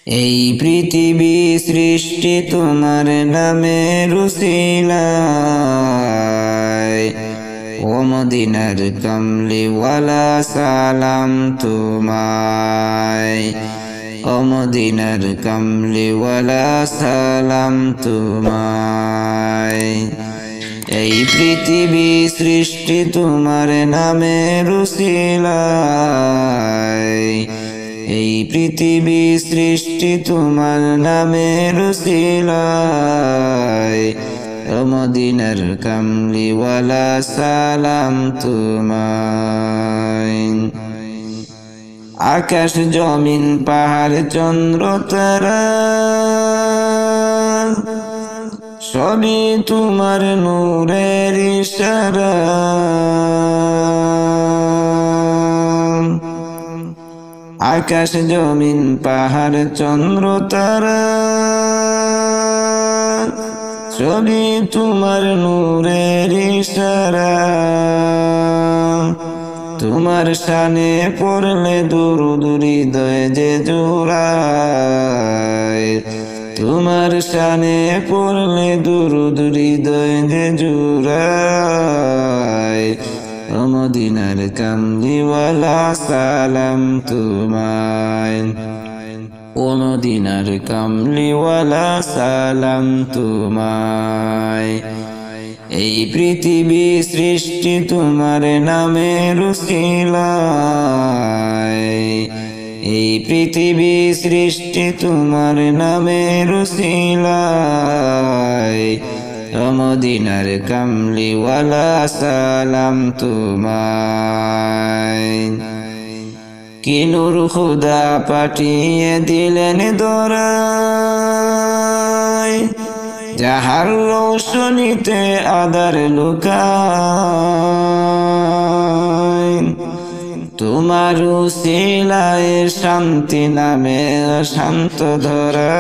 এই পৃথিবী সৃষ্টি তোমার নামের উসিলায়। ও মদিনার কামলিওয়ালা সালাম তোমায়। ও মদিনার কামলিওয়ালা সালাম তোমায়। এই পৃথিবী সৃষ্টি তোমার নামের উসিলায়। এই পৃথিবী সৃষ্টি তোমার নামের উসিলায়। ও মদিনার কামলিওয়ালা সালাম তোমায়। আকাশ জমিন পাহাড় চন্দ্র তারা সবই তোমার নূরের ইশারা। আকাশ জমিন পাহাড় চন্দ্র তারা সবই তোমার নূরের ইশারা। তোমার শানে পড়লে দুরূদ হৃদয় যে জুড়ায়। তোমার শানে পড়লে দুরূদ হৃদয় যে জুড়ায়। ও মদিনার কামলিওয়ালা সালাম তোমায়। ও মদিনার কামলিওয়ালা সালাম তোমায়। এই পৃথিবী সৃষ্টি তোমার নামের উসিলায়। এই পৃথিবী সৃষ্টি তোমার নামের উসিলায়। ও মদিনার কামলিওয়ালা সালাম তোমায়। কি নূর খুদা পাঠিয়ে দিলেন দরায়, যাহার রৌশনীতে আধার লুকায়। তোমার উসিলায় শান্তি নামে শান্ত ধরায়।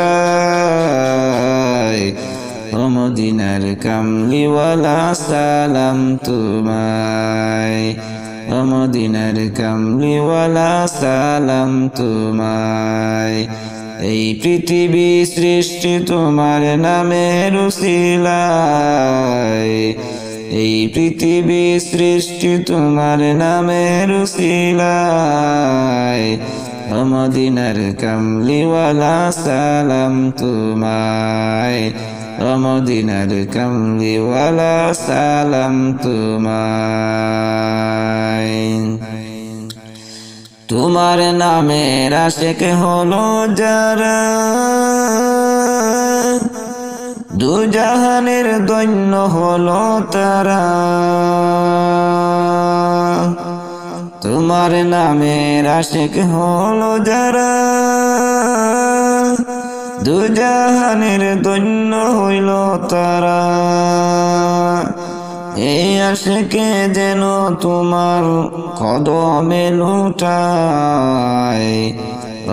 ও মদিনার কামলিওয়ালা সালাম তোমায়। ও মদিনার কামলিওয়ালা সালাম তোমায়। এই পৃথিবী সৃষ্টি তোমার নামের উসিলায়। এই পৃথিবী সৃষ্টি তোমার নামের উসিলায়। ও মদিনার কামলিওয়ালা সালাম তোমায়। ও মদিনার কামলিওয়ালা সালাম তোমায়। তোমার নামের আশিক হলো যারা, দুজাহানের দৈন্য হলো তারা। তোমার নামের আশিক হলো যারা, দুজাহানের দৈন্য হইল তারা। এই আশিকে যেন তোমার কদমে লুটায়।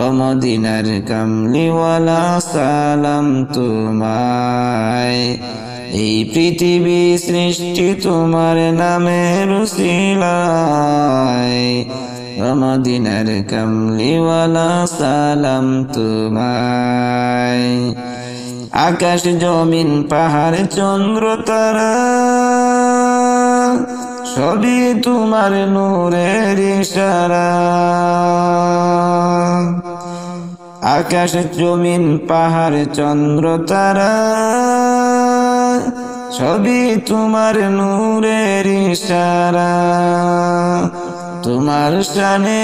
ও মদিনার কামলিওয়ালা সালাম তোমায়। এই পৃথিবী সৃষ্টি তোমার নামের উসিলায়। ও মদিনার কামলিওয়ালা সালাম তোমায়। আকাশ জমিন পাহাড় চন্দ্র তারা সবই তোমার নূরের ইশারা। আকাশ জমিন পাহাড় চন্দ্র তারা সবই তোমার নূরের ইশারা। তোমার শানে